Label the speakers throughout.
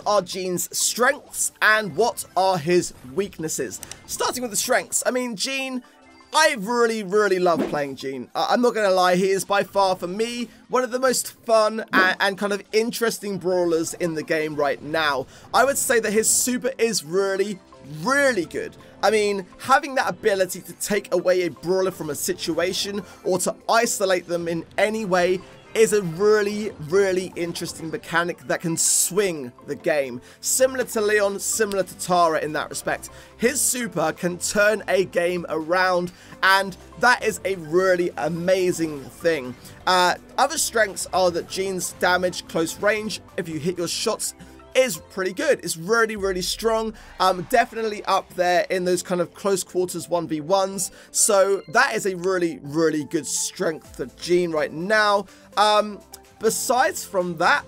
Speaker 1: are Gene's strengths and what are his weaknesses? Starting with the strengths. I mean, Gene, I really love playing Gene. I'm not going to lie, he is by far, for me, one of the most fun and kind of interesting brawlers in the game right now. I would say that his super is really good. I mean, having that ability to take away a brawler from a situation or to isolate them in any way is a really interesting mechanic that can swing the game. Similar to Leon, similar to Tara in that respect. His super can turn a game around, and that is a really amazing thing. Other strengths are that Gene's damage close range, if you hit your shots, is pretty good. It's really strong. Definitely up there in those kind of close quarters 1v1s. So that is a really good strength for Gene right now. Besides from that,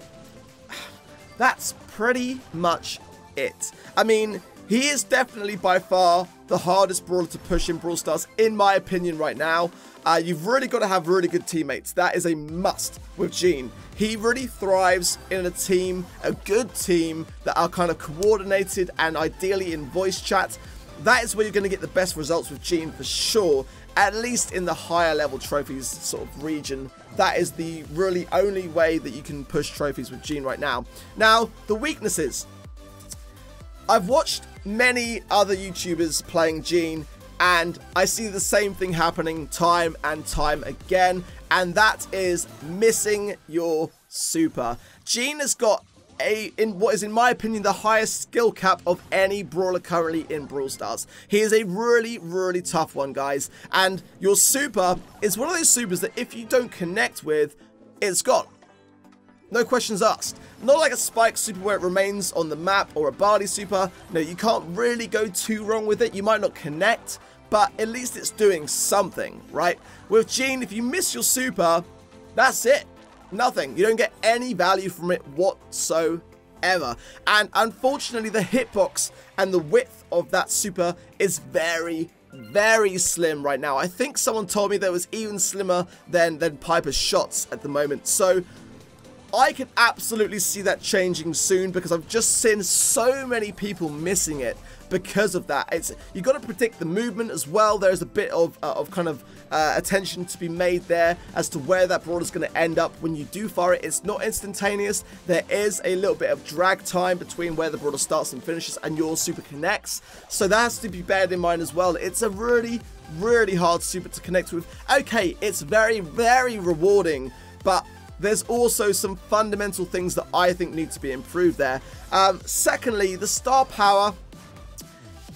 Speaker 1: that's pretty much it. I mean, he is definitely by far the hardest brawler to push in Brawl Stars, in my opinion, right now. You've really got to have really good teammates. That is a must with Gene. He really thrives in a team, a good team, that are kind of coordinated and ideally in voice chat. That is where you're going to get the best results with Gene for sure, at least in the higher level trophies sort of region. That is the really only way that you can push trophies with Gene right now. Now, the weaknesses. I've watched many other YouTubers playing Gene, and I see the same thing happening time and time again, and that is missing your super. Gene has got what is in my opinion the highest skill cap of any brawler currently in Brawl Stars. He is a really tough one, guys, and your super is one of those supers that if you don't connect with, it's gone. No questions asked. Not like a Spike super where it remains on the map, or a Barley super. No, you can't really go too wrong with it. You might not connect, but at least it's doing something, right? With Gene, if you miss your super, that's it. Nothing. You don't get any value from it whatsoever. And unfortunately, the hitbox and the width of that super is very slim right now. I think someone told me that it was even slimmer than Piper's shots at the moment. So I can absolutely see that changing soon, because I've just seen so many people missing it because of that. You've got to predict the movement as well. There's a bit of kind of attention to be made there as to where that brawler is going to end up when you do fire it. It's not instantaneous. There is a little bit of drag time between where the brawler starts and finishes and your super connects. So that has to be bared in mind as well. It's a really hard super to connect with. Okay, it's very rewarding, but there's also some fundamental things that I think need to be improved there. Secondly, the star power,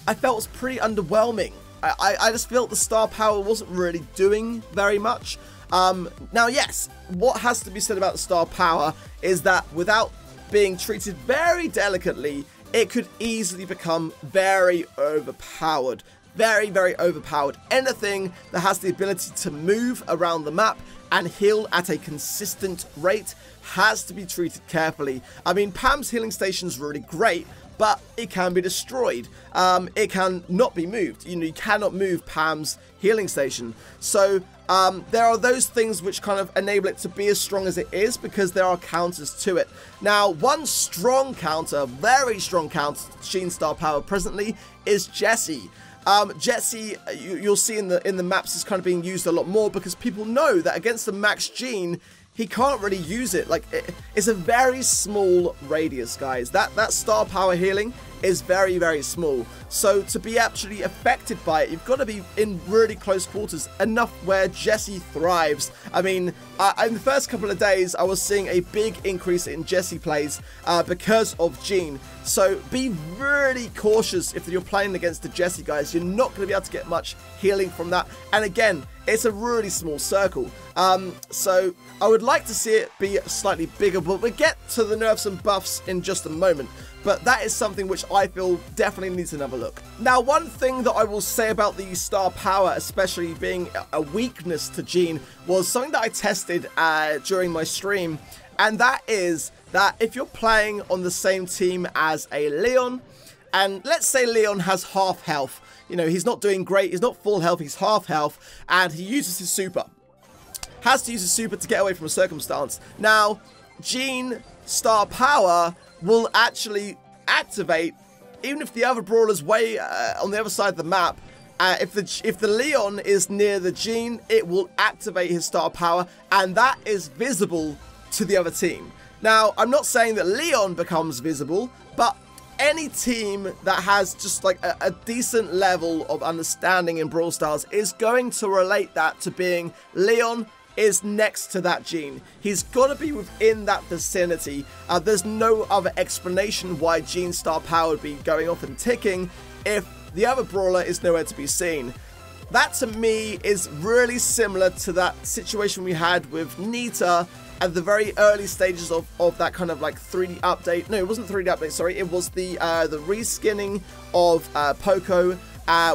Speaker 1: I felt was pretty underwhelming. I just felt the star power wasn't really doing very much. Now, yes, what has to be said about the star power is that without being treated very delicately, it could easily become very overpowered. Very overpowered. Anything that has the ability to move around the map and heal at a consistent rate has to be treated carefully. I mean, Pam's healing station is really great, but it can be destroyed. It can not be moved. You know, you cannot move Pam's healing station. So there are those things which kind of enable it to be as strong as it is, because there are counters to it. Now, one strong counter, very strong counter to Gene's star power presently is Jessie. Jessie, you'll see in the maps, is kind of being used a lot more, because people know that against the max Gene, he can't really use it. Like, it's a very small radius, guys. That star power healing is very small. So to be actually affected by it, you've got to be in really close quarters, enough where Jessie thrives. I mean, in the first couple of days, I was seeing a big increase in Jessie plays because of Gene. So be really cautious if you're playing against the Jessie, guys. You're not going to be able to get much healing from that. And again, it's a really small circle. So I would like to see it be slightly bigger, but we'll get to the nerfs and buffs in just a moment. But that is something which I feel definitely needs another look. Now, one thing that I will say about the star power, especially being a weakness to Gene, was something that I tested during my stream. And that is that if you're playing on the same team as a Leon, and let's say Leon has half health, you know, he's not doing great, he's not full health, he's half health, and he uses his super. Has to use his super to get away from a circumstance. Now, Gene star power will actually activate, even if the other brawler's way on the other side of the map. If the Leon is near the Gene, it will activate his star power, and that is visible to the other team. Now, I'm not saying that Leon becomes visible, but any team that has just like a decent level of understanding in Brawl Stars is going to relate that to being Leon is next to that Gene. He's got to be within that vicinity. There's no other explanation why Gene's star power would be going off and ticking if the other brawler is nowhere to be seen. That to me is really similar to that situation we had with Nita at the very early stages of that kind of like 3D update. No, it wasn't 3D update, sorry. It was the reskinning of Poco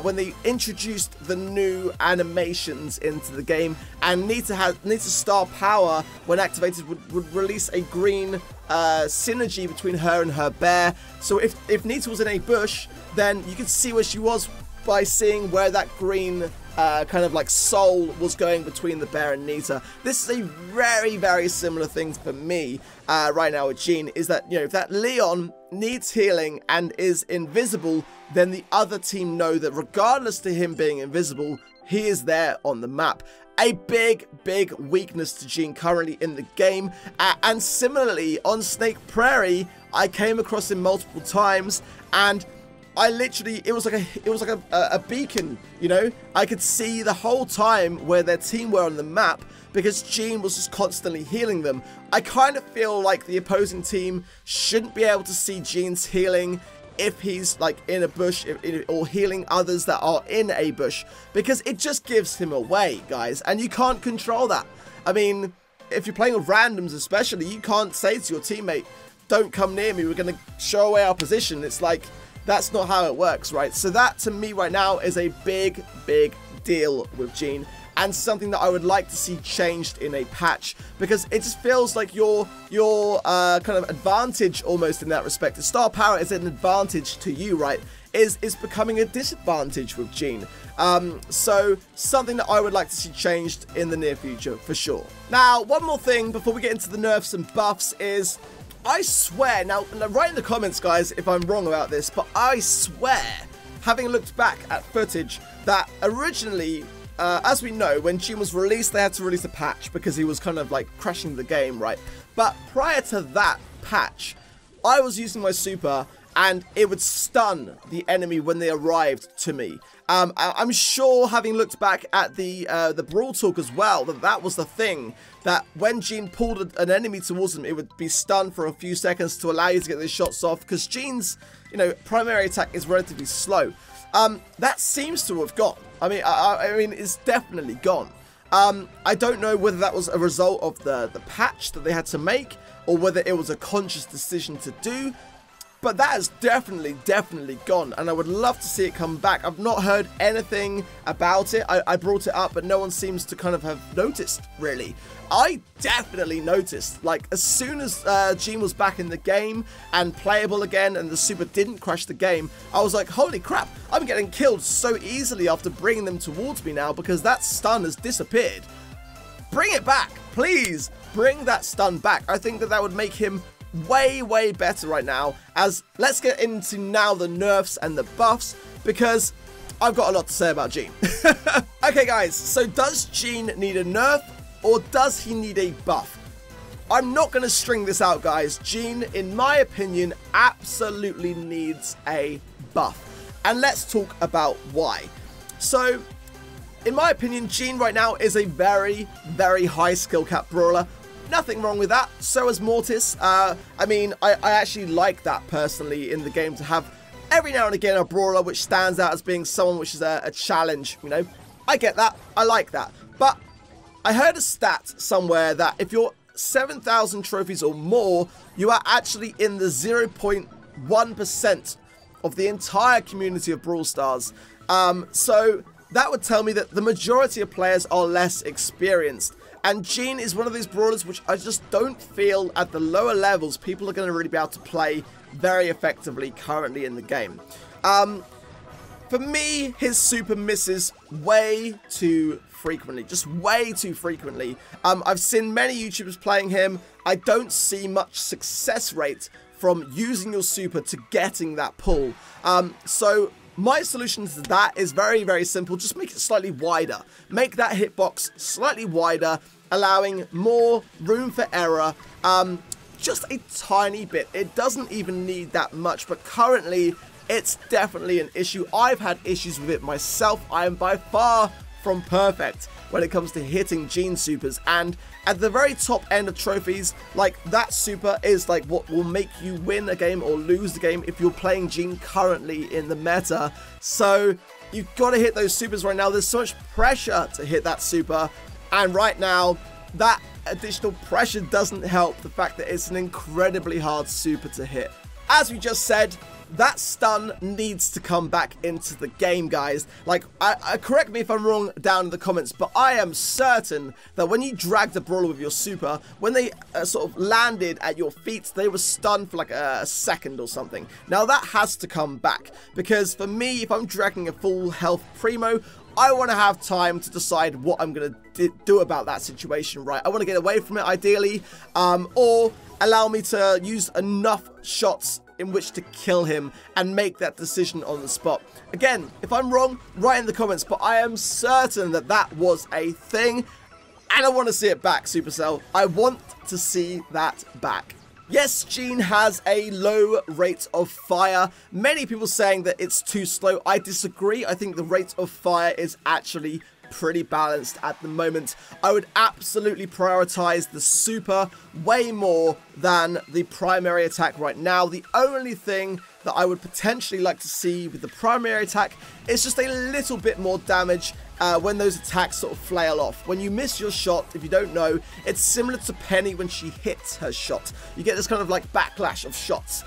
Speaker 1: when they introduced the new animations into the game, and Nita's star power, when activated, would release a green synergy between her and her bear. So if Nita was in a bush, then you could see where she was by seeing where that green kind of like soul was going between the bear and Nita. This is a very, very similar thing for me right now with Gene, is that, you know, if that Leon needs healing and is invisible, then the other team know that regardless to him being invisible, he is there on the map. A big, big weakness to Gene currently in the game. And similarly, on Snake Prairie, I came across him multiple times, and I literally, it was like a beacon, you know? I could see the whole time where their team were on the map because Gene was just constantly healing them. I kind of feel like the opposing team shouldn't be able to see Gene's healing if he's like in a bush or healing others that are in a bush, because it just gives him away, guys, and you can't control that. I mean, if you're playing with randoms especially, you can't say to your teammate, don't come near me, we're going to show away our position. It's like, that's not how it works, right? So that, to me, right now, is a big, big deal with Gene, and something that I would like to see changed in a patch, because it just feels like your kind of advantage almost in that respect. The star power is an advantage to you, right? Is becoming a disadvantage with Gene. So something that I would like to see changed in the near future, for sure. Now, one more thing before we get into the nerfs and buffs is, I swear, now write in the comments, guys, if I'm wrong about this, but I swear, having looked back at footage, that originally, as we know, when Gene was released, they had to release a patch because he was kind of like crashing the game, right? But prior to that patch, I was using my super, and it would stun the enemy when they arrived to me. I'm sure, having looked back at the Brawl Talk as well, that was the thing, that when Gene pulled an enemy towards him, it would be stunned for a few seconds to allow you to get these shots off, because Gene's, you know, primary attack is relatively slow. That seems to have gone. I mean, it's definitely gone. I don't know whether that was a result of the patch that they had to make, or whether it was a conscious decision to do. But that has definitely gone, and I would love to see it come back. I've not heard anything about it. I brought it up, but no one seems to kind of have noticed, really. I definitely noticed, like, as soon as Gene was back in the game and playable again, and the super didn't crash the game, I was like, holy crap, I'm getting killed so easily after bringing them towards me now, because that stun has disappeared. Bring it back, please. Bring that stun back. I think that would make him way better right now. As let's get into now the nerfs and the buffs, because I've got a lot to say about Gene. Okay, guys, so does Gene need a nerf, or does he need a buff? I'm not going to string this out, guys. Gene, in my opinion, absolutely needs a buff, and let's talk about why. So, in my opinion, Gene right now is a very high skill cap brawler. Nothing wrong with that. So is Mortis. I mean, I actually like that personally in the game, to have every now and again a brawler which stands out as being someone which is a challenge, you know. I get that. I like that. But I heard a stat somewhere that if you're 7,000 trophies or more, you are actually in the 0.1% of the entire community of Brawl Stars. So that would tell me that the majority of players are less experienced. And Gene is one of these brawlers which I just don't feel at the lower levels people are going to really be able to play very effectively currently in the game. For me, his super misses way too frequently, just way too frequently. I've seen many YouTubers playing him. I don't see much success rate from using your super to getting that pull. So my solution to that is very, very simple. Just make it slightly wider. Make that hitbox slightly wider, allowing more room for error. Just a tiny bit. It doesn't even need that much, but currently it's definitely an issue. I've had issues with it myself. I am by far from perfect when it comes to hitting Gene supers, and at the very top end of trophies, like, that super is like what will make you win a game or lose the game if you're playing Gene currently in the meta. So you've got to hit those supers right now. There's so much pressure to hit that super, and right now that additional pressure doesn't help the fact that it's an incredibly hard super to hit. As we just said, that stun needs to come back into the game, guys. Like, correct me if I'm wrong down in the comments, but I am certain that when you dragged a brawler with your super, when they sort of landed at your feet, they were stunned for like a second or something. Now that has to come back, because for me, if I'm dragging a full health primo, I want to have time to decide what I'm going to do about that situation, right? I want to get away from it ideally, or allow me to use enough shots in which to kill him and make that decision on the spot. Again, if I'm wrong, write in the comments, but I am certain that that was a thing, and I want to see it back, Supercell. I want to see that back. Yes, Gene has a low rate of fire. Many people saying that it's too slow. I disagree. I think the rate of fire is actually pretty balanced at the moment. I would absolutely prioritize the super way more than the primary attack right now. The only thing that I would potentially like to see with the primary attack is just a little bit more damage when those attacks sort of flail off. When you miss your shot, if you don't know, it's similar to Penny when she hits her shot. You get this kind of like backlash of shots.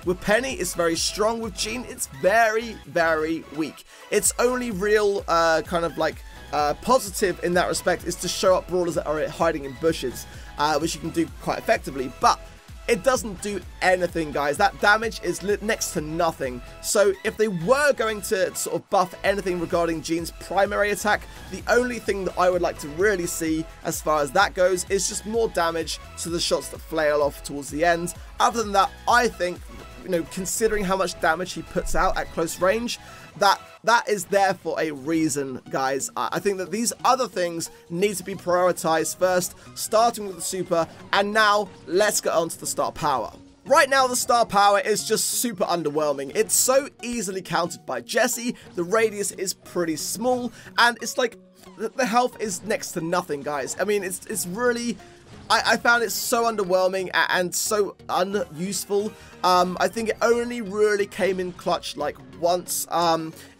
Speaker 1: With Penny, it's very strong. With Gene, it's very, very weak. Its only real kind of like positive in that respect is to show up brawlers that are hiding in bushes, which you can do quite effectively, but it doesn't do anything, guys. That damage is next to nothing. So if they were going to sort of buff anything regarding Gene's primary attack, the only thing that I would like to really see as far as that goes is just more damage to the shots that flail off towards the end. Other than that, I think, you know, considering how much damage he puts out at close range, that is there for a reason, guys. I think that these other things need to be prioritized first, starting with the super, and now let's get on to the star power. Right now, the star power is just super underwhelming. It's so easily countered by Jesse, the radius is pretty small, and it's like, the health is next to nothing, guys. I mean, it's really... I found it so underwhelming and so unuseful. I think it only really came in clutch like once.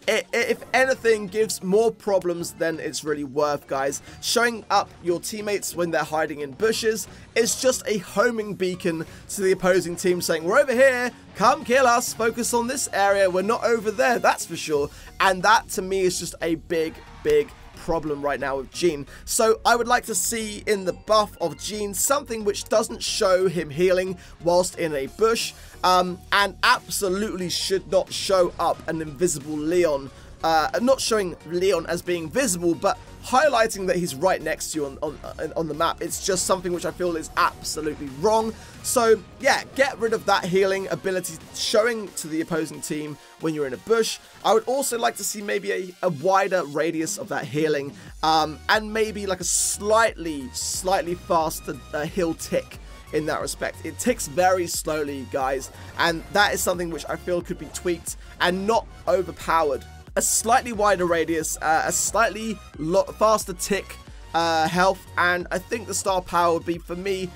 Speaker 1: If anything, gives more problems than it's really worth, guys. Showing up your teammates when they're hiding in bushes is just a homing beacon to the opposing team saying, we're over here, come kill us, focus on this area, we're not over there, that's for sure. And that to me is just a big problem right now with Gene. So I would like to see in the buff of Gene something which doesn't show him healing whilst in a bush, and absolutely should not show up an invisible Leon. Not showing Leon as being visible, but highlighting that he's right next to you on the map. It's just something which I feel is absolutely wrong. So yeah, get rid of that healing ability showing to the opposing team when you're in a bush. I would also like to see maybe a wider radius of that healing, and maybe like a slightly faster heal tick. In that respect, it ticks very slowly, guys, and that is something which I feel could be tweaked and not overpowered. A slightly wider radius, a slightly faster tick health, and I think the star power would be, for me,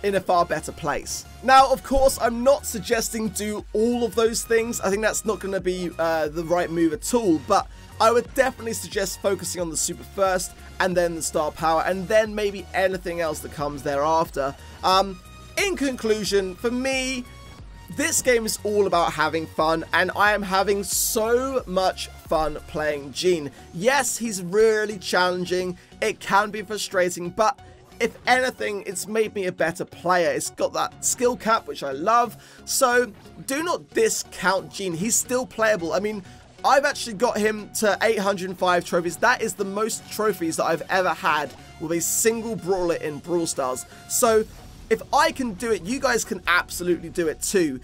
Speaker 1: in a far better place. Now, of course, I'm not suggesting do all of those things. I think that's not going to be the right move at all, but I would definitely suggest focusing on the super first, and then the star power, and then maybe anything else that comes thereafter. In conclusion, for me, this game is all about having fun, and I am having so much fun playing Gene. Yes, he's really challenging, it can be frustrating, but if anything, it's made me a better player. It's got that skill cap, which I love, so do not discount Gene. He's still playable. I mean, I've actually got him to 805 trophies. That is the most trophies that I've ever had with a single brawler in Brawl Stars. So if I can do it, you guys can absolutely do it too.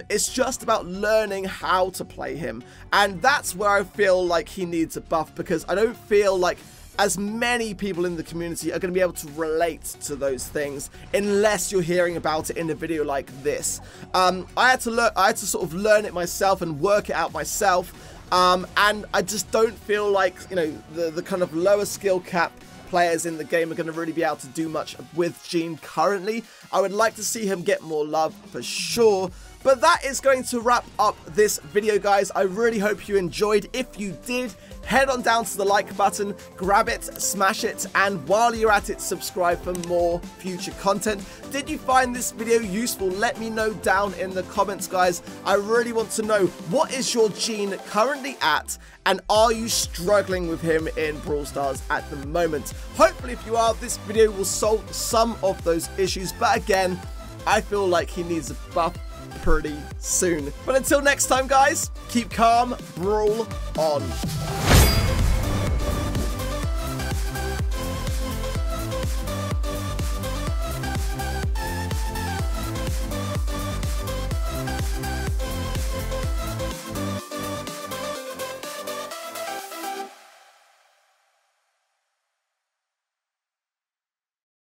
Speaker 1: It's just about learning how to play him, and that's where I feel like he needs a buff, because I don't feel like as many people in the community are going to be able to relate to those things unless you're hearing about it in a video like this. I had to sort of learn it myself and work it out myself, and I just don't feel like, you know, the kind of lower skill cap players in the game are going to really be able to do much with Gene currently. I would like to see him get more love for sure. But that is going to wrap up this video, guys. I really hope you enjoyed. If you did, head on down to the like button, grab it, smash it, and while you're at it, subscribe for more future content. Did you find this video useful? Let me know down in the comments, guys. I really want to know, what is your Gene currently at, and are you struggling with him in Brawl Stars at the moment? Hopefully, if you are, this video will solve some of those issues, but again, I feel like he needs a buff pretty soon. But until next time, guys, keep calm, brawl on.